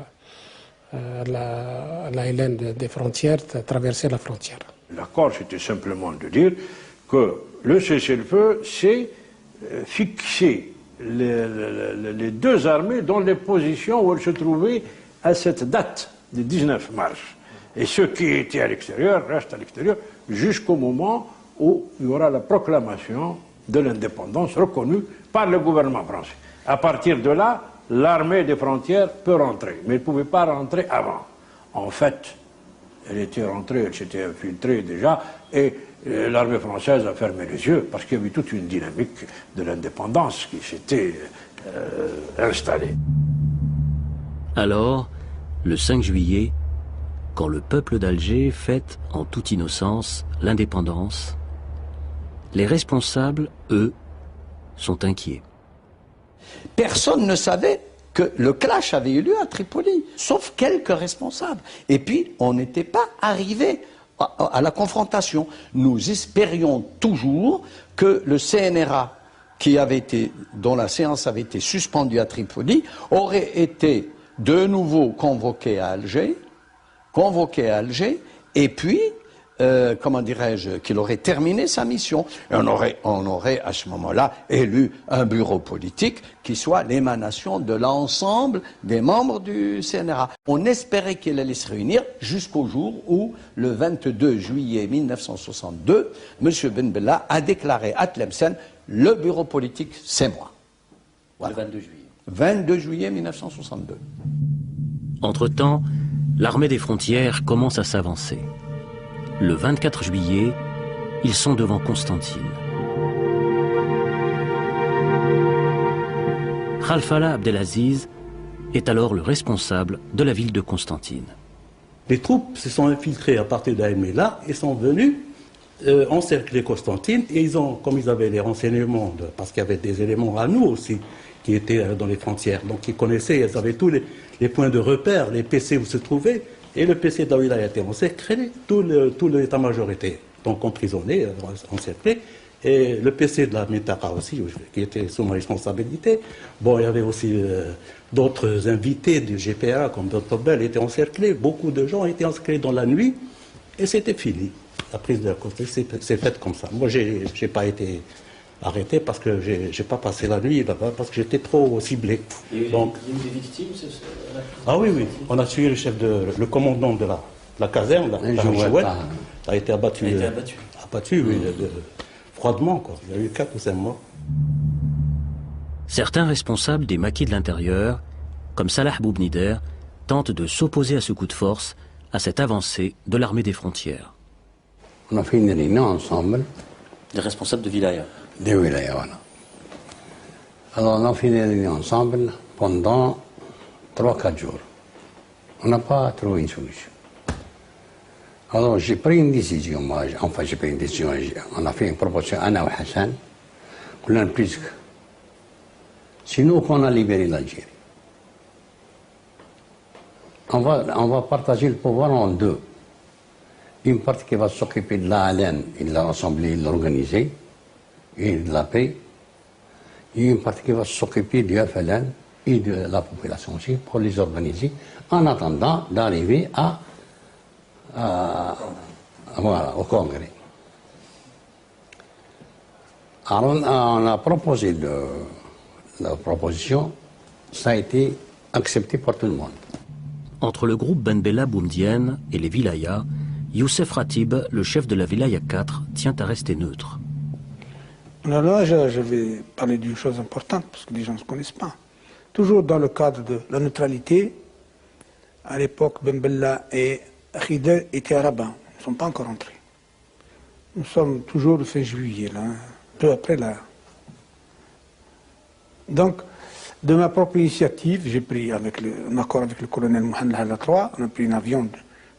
[SPEAKER 4] LN des frontières traversait la frontière.
[SPEAKER 7] L'accord, c'était simplement de dire que le cessez-le-feu, c'est fixer les deux armées dans les positions où elles se trouvaient à cette date du 19 mars. Et ceux qui étaient à l'extérieur restent à l'extérieur jusqu'au moment où il y aura la proclamation de l'indépendance reconnue par le gouvernement français. À partir de là, l'armée des frontières peut rentrer, mais elle ne pouvait pas rentrer avant. En fait, elle était rentrée, elle s'était infiltrée déjà, et l'armée française a fermé les yeux parce qu'il y avait toute une dynamique de l'indépendance qui s'était installée.
[SPEAKER 1] Alors, le 5 juillet, quand le peuple d'Alger fête en toute innocence l'indépendance, les responsables, eux, sont inquiets.
[SPEAKER 14] Personne ne savait que le clash avait eu lieu à Tripoli, sauf quelques responsables. Et puis, on n'était pas arrivé à la confrontation. Nous espérions toujours que le CNRA, dont la séance avait été suspendue à Tripoli, aurait été de nouveau convoqué à Alger, et puis, comment dirais-je, qu'il aurait terminé sa mission. Et on aurait à ce moment-là élu un bureau politique qui soit l'émanation de l'ensemble des membres du CNRA. On espérait qu'il allait se réunir jusqu'au jour où, le 22 juillet 1962, M. Ben Bella a déclaré à Tlemcen, le bureau politique, c'est moi. Voilà.
[SPEAKER 1] Le 22 juillet.
[SPEAKER 14] 22 juillet 1962.
[SPEAKER 1] Entre-temps, l'armée des frontières commence à s'avancer. Le 24 juillet, ils sont devant Constantine. Khalfallah Abdelaziz est alors le responsable de la ville de Constantine.
[SPEAKER 15] Les troupes se sont infiltrées à partir d'Aïmela et sont venues encercler Constantine. Et ils ont, comme ils avaient les renseignements, parce qu'il y avait des éléments à nous aussi, qui étaient dans les frontières. Donc ils connaissaient, ils avaient tous les points de repère, les PC où se trouvaient, et le PC de la wilaya était encerclé, tout l'état-major était donc emprisonné, encerclé, et le PC de la Mitaka aussi, qui était sous ma responsabilité. Bon, il y avait aussi d'autres invités du GPA, comme Dr Bell, étaient encerclés, beaucoup de gens étaient encerclés dans la nuit, et c'était fini. La prise de la côté, c'est faite comme ça. Moi, j'ai pas été arrêté parce que j'ai pas passé la nuit là-bas, parce que j'étais trop ciblé. Donc,
[SPEAKER 12] il y a eu des victimes
[SPEAKER 15] ah oui, oui. On a tué le commandant de la caserne, a été abattu. Abattu, oui, froidement, quoi. Il y a eu 4 ou 5 morts.
[SPEAKER 1] Certains responsables des maquis de l'intérieur, comme Salah Boubnider, tentent de s'opposer à ce coup de force, à cette avancée de l'armée des frontières.
[SPEAKER 3] On a fait une réunion ensemble.
[SPEAKER 12] Des responsables de wilaya.
[SPEAKER 3] Des wilayas, voilà. Alors on a fait une réunion ensemble pendant 3-4 jours. On n'a pas trouvé une solution. Alors j'ai pris une décision, moi, enfin j'ai pris une décision, on a fait une proposition, Anna et Hassan, qu'on a plus que. Sinon qu'on a libéré l'Algérie. On va partager le pouvoir en 2. Une partie qui va s'occuper de la haleine et de la rassembler, de l'organiser, et de la paix. Et une partie qui va s'occuper du FLN et de la population aussi, pour les organiser, en attendant d'arriver voilà, au Congrès. Alors on a proposé la proposition, ça a été accepté par tout le monde.
[SPEAKER 1] Entre le groupe Ben Bella Boumdienne et les wilayas, Youssef Ratib, le chef de la wilaya 4, tient à rester neutre.
[SPEAKER 11] Alors là, je vais parler d'une chose importante, parce que les gens ne se connaissent pas. Toujours dans le cadre de la neutralité, à l'époque, Ben Bella et Khidr étaient rabbins. Ils ne sont pas encore entrés. Nous sommes toujours le fin juillet, là, peu après là. Donc, de ma propre initiative, j'ai pris, en accord avec le colonel Mohamed Hala III, on a pris un avion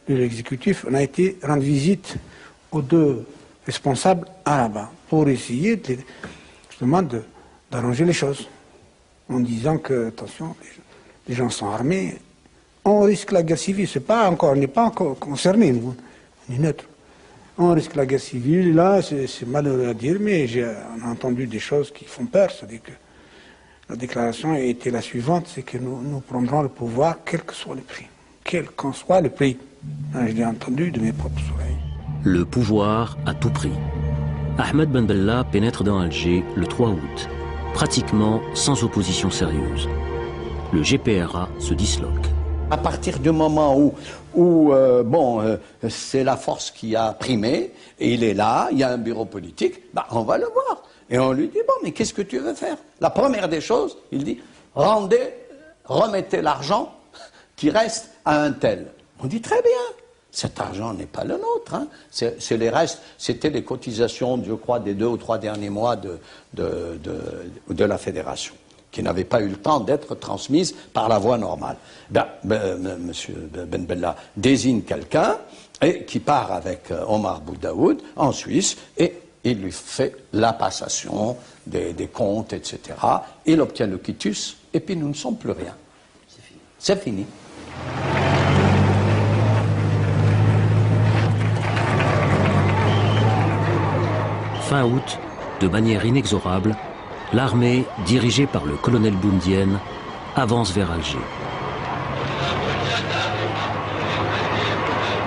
[SPEAKER 11] de l'exécutif, on a été rendre visite aux 2 responsables arabes pour essayer justement d'arranger les choses, en disant que, attention, les gens sont armés, on risque la guerre civile, on n'est pas encore concerné, nous, on est neutre. On risque la guerre civile, là, c'est malheureux à dire, mais on a entendu des choses qui font peur, c'est-à-dire que la déclaration a été la suivante, c'est que nous prendrons le pouvoir quel que soit le prix. Quel qu'en soit le prix. Je l'ai entendu de mes propres oreilles.
[SPEAKER 1] Le pouvoir à tout prix. Ahmed Ben Bella pénètre dans Alger le 3 août, pratiquement sans opposition sérieuse. Le GPRA se disloque.
[SPEAKER 14] À partir du moment où c'est la force qui a primé, et il est là, il y a un bureau politique, on va le voir. Et on lui dit, bon, mais qu'est-ce que tu veux faire? La première des choses, il dit, remettez l'argent qui reste à un tel. On dit, très bien, cet argent n'est pas le nôtre. Hein. C'est les restes, c'était les cotisations, je crois, des 2 ou 3 derniers mois de la fédération, qui n'avaient pas eu le temps d'être transmises par la voie normale. Monsieur Ben Bella désigne quelqu'un qui part avec Omar Boudaoud en Suisse et il lui fait la passation des comptes, etc. Il obtient le quitus, et puis nous ne sommes plus rien. C'est fini.
[SPEAKER 1] Fin août, de manière inexorable, l'armée, dirigée par le colonel Boumdienne, avance vers Alger.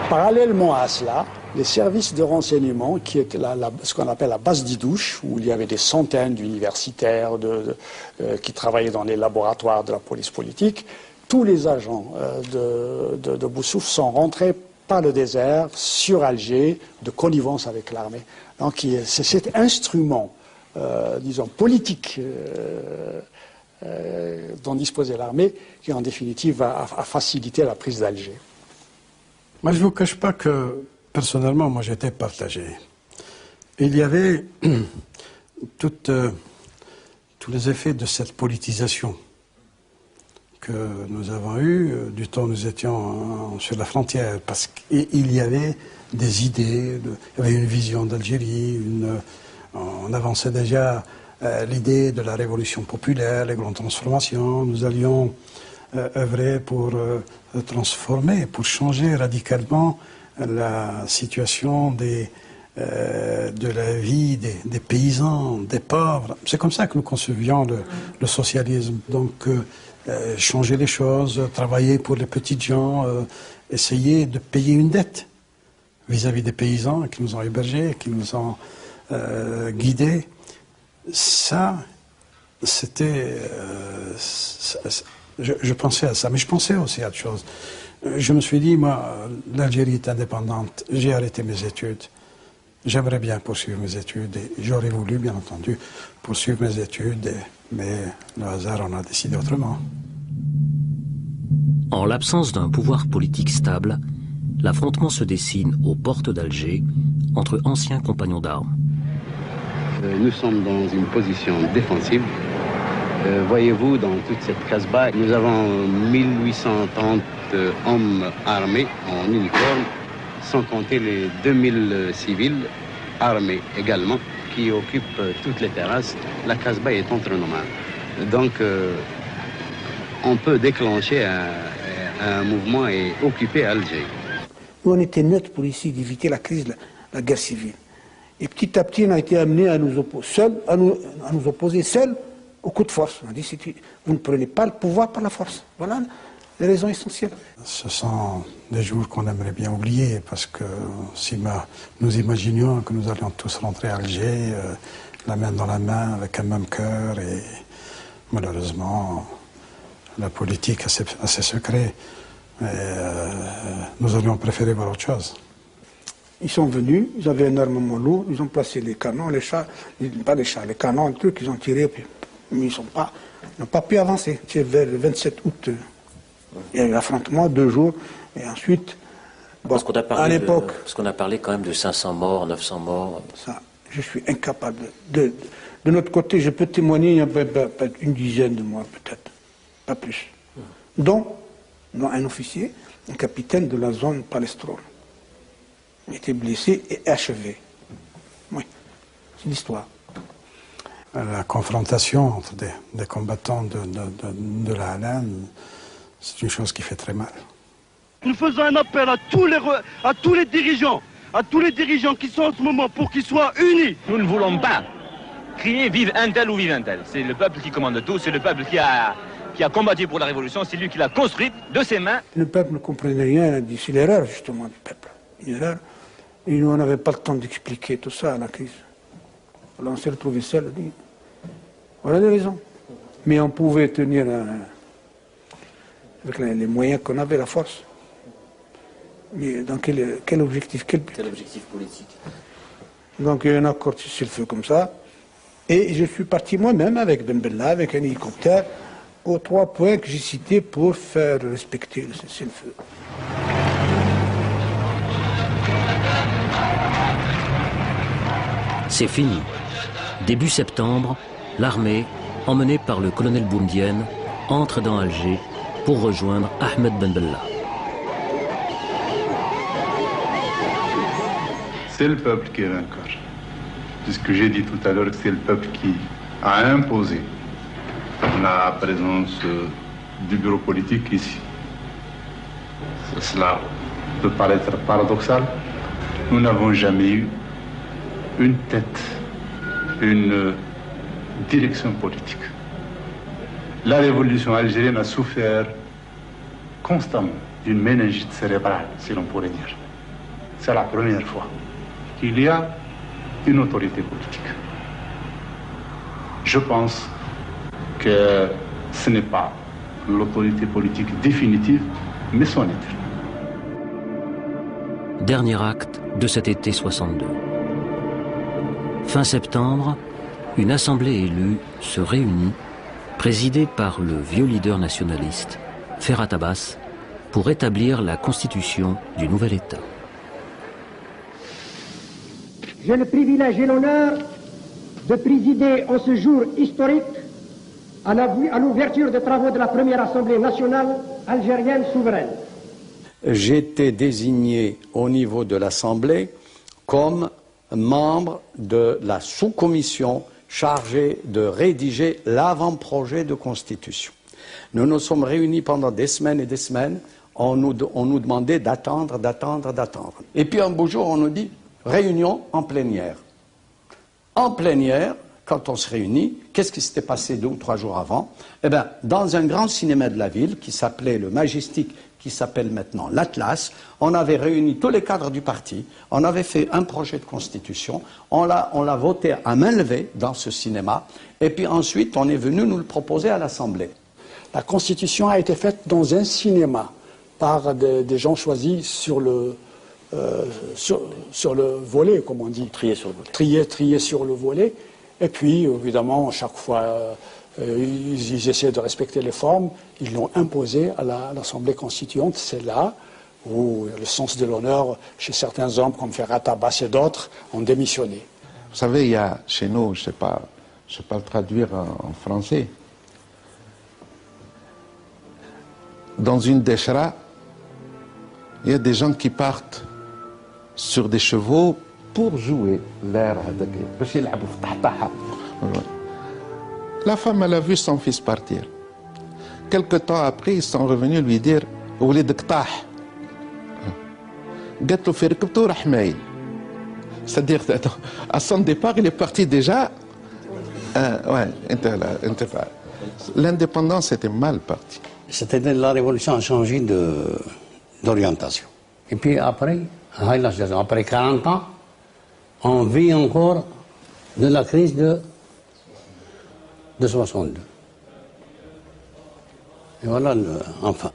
[SPEAKER 16] Parallèlement à cela, les services de renseignement, qui étaient ce qu'on appelle la base d'Idouche, où il y avait des centaines d'universitaires qui travaillaient dans les laboratoires de la police politique, tous les agents de Boussouf sont rentrés par le désert sur Alger, de connivence avec l'armée. Donc c'est cet instrument, disons, politique dont disposait l'armée qui, en définitive, a facilité la prise d'Alger.
[SPEAKER 10] Moi, je ne vous cache pas que, personnellement, moi, j'étais partagé. Il y avait tous les effets de cette politisation que nous avons eue du temps où nous étions sur la frontière, parce qu'il y avait des idées, il y avait une vision d'Algérie, on avançait déjà l'idée de la révolution populaire, les grandes transformations. Nous allions œuvrer pour transformer, pour changer radicalement la situation de la vie des paysans, des pauvres. C'est comme ça que nous concevions le socialisme. Donc, changer les choses, travailler pour les petites gens, essayer de payer une dette vis-à-vis des paysans qui nous ont hébergés, qui nous ont guidés. Ça, c'était... je pensais à ça, mais je pensais aussi à autre chose. Je me suis dit, moi, l'Algérie est indépendante, j'ai arrêté mes études. J'aimerais bien poursuivre mes études et j'aurais voulu, bien entendu, poursuivre mes études, mais le hasard en a décidé autrement.
[SPEAKER 1] En l'absence d'un pouvoir politique stable, l'affrontement se dessine aux portes d'Alger entre anciens compagnons d'armes.
[SPEAKER 17] Nous sommes dans une position défensive. Voyez-vous, dans toute cette Casbah, nous avons 1830 hommes armés en uniforme, sans compter les 2000 civils armés également, qui occupent toutes les terrasses. La Casbah est entre nos mains. Donc, on peut déclencher un mouvement et occuper Alger.
[SPEAKER 11] Nous, on était neutres pour ici d'éviter la crise, la guerre civile. Et petit à petit, on a été amené à nous opposer seuls au coup de force. On a dit, vous ne prenez pas le pouvoir par la force. Voilà les raisons essentielles.
[SPEAKER 10] Ce sont des jours qu'on aimerait bien oublier, parce que si nous imaginions que nous allions tous rentrer à Alger, la main dans la main, avec un même cœur, et malheureusement, la politique a ses secrets. Nous aurions préféré voir autre chose.
[SPEAKER 11] Ils sont venus, ils avaient un armement lourd, ils ont placé les canons, les canons, les trucs, ils ont tiré, mais ils n'ont pas pu avancer. C'est vers le 27 août, il y a eu l'affrontement, 2 jours, et ensuite,
[SPEAKER 12] parce qu'on a parlé quand même de 500 morts, 900 morts.
[SPEAKER 11] Ça, je suis incapable. De notre côté, je peux témoigner, il y a peut-être une dizaine de morts, peut-être, pas plus. Dont un officier, un capitaine de la zone Palestrone. Il était blessé et achevé. Oui, c'est l'histoire.
[SPEAKER 10] La confrontation entre des combattants de la LN, c'est une chose qui fait très mal.
[SPEAKER 18] Nous faisons un appel à tous les dirigeants qui sont en ce moment pour qu'ils soient unis.
[SPEAKER 19] Nous ne voulons pas crier vive un tel ou vive un tel. C'est le peuple qui commande tout, c'est le peuple qui a combattu pour la révolution, c'est lui qui l'a construite de ses mains.
[SPEAKER 11] Le peuple ne comprenait rien, il a dit c'est l'erreur justement du peuple. Une erreur. Et nous, on n'avait pas le temps d'expliquer tout ça à la crise. Alors on s'est retrouvé seul, on dit, voilà les raisons. Mais on pouvait tenir avec les moyens qu'on avait, la force. Mais dans quel objectif
[SPEAKER 12] politique.
[SPEAKER 11] Donc il y a un accord sur le feu comme ça. Et je suis parti moi-même avec Ben Bella, avec un hélicoptère, aux 3 points que j'ai cités pour faire respecter le cessez-le-feu.
[SPEAKER 1] C'est fini. Début septembre, l'armée, emmenée par le colonel Boumedienne, entre dans Alger pour rejoindre Ahmed Ben Bella.
[SPEAKER 20] C'est le peuple qui est vainqueur. C'est ce que j'ai dit tout à l'heure, que c'est le peuple qui a imposé la présence du bureau politique ici. Cela peut paraître paradoxal. Nous n'avons jamais eu une tête, une direction politique. La révolution algérienne a souffert constamment d'une méningite cérébrale, si l'on pourrait dire. C'est la première fois qu'il y a une autorité politique. Je pense que ce n'est pas l'autorité politique définitive, mais son état.
[SPEAKER 1] Dernier acte de cet été 62. Fin septembre, une assemblée élue se réunit, présidée par le vieux leader nationaliste, Ferhat Abbas, pour établir la constitution du nouvel État.
[SPEAKER 21] J'ai le privilège et l'honneur de présider en ce jour historique à l'ouverture des travaux de la première Assemblée nationale algérienne souveraine.
[SPEAKER 14] J'ai été désigné au niveau de l'Assemblée comme membre de la sous-commission chargé de rédiger l'avant-projet de constitution. Nous nous sommes réunis pendant des semaines et des semaines. On nous demandait d'attendre. Et puis un beau jour, on nous dit réunion en plénière. En plénière, quand on se réunit, qu'est-ce qui s'était passé 2 ou 3 jours avant? Eh bien, dans un grand cinéma de la ville qui s'appelait le Majestic, qui s'appelle maintenant l'Atlas, on avait réuni tous les cadres du parti, on avait fait un projet de constitution, on l'a voté à main levée dans ce cinéma, et puis ensuite on est venu nous le proposer à l'Assemblée.
[SPEAKER 16] La constitution a été faite dans un cinéma par des gens choisis sur le volet, comme on dit.
[SPEAKER 12] Triés sur le volet.
[SPEAKER 16] Triés sur le volet. Et puis, évidemment, chaque fois, ils essaient de respecter les formes. Ils l'ont imposé à l'Assemblée constituante. C'est là où le sens de l'honneur, chez certains hommes comme Ferhat Abbas et d'autres, ont démissionné.
[SPEAKER 6] Vous savez, il y a chez nous, je ne sais pas le traduire en français, dans une déchra, il y a des gens qui partent sur des chevaux pour jouer l'air. La femme, elle a vu son fils partir. Quelque temps après, ils sont revenus lui dire c'est-à-dire, à son départ, il est parti déjà. L'indépendance était mal partie.
[SPEAKER 3] C'était la révolution a changé d'orientation. Et puis après 40 ans, on vit encore de la crise de 62. Et voilà, enfin.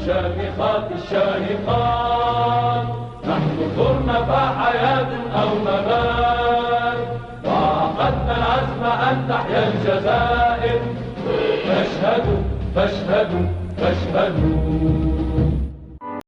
[SPEAKER 8] الشامخات الشاهقات نحن صرنا فحياة أو ممات وعقدنا العزم أن تحيا الجزائر فاشهدوا فاشهدوا فاشهدوا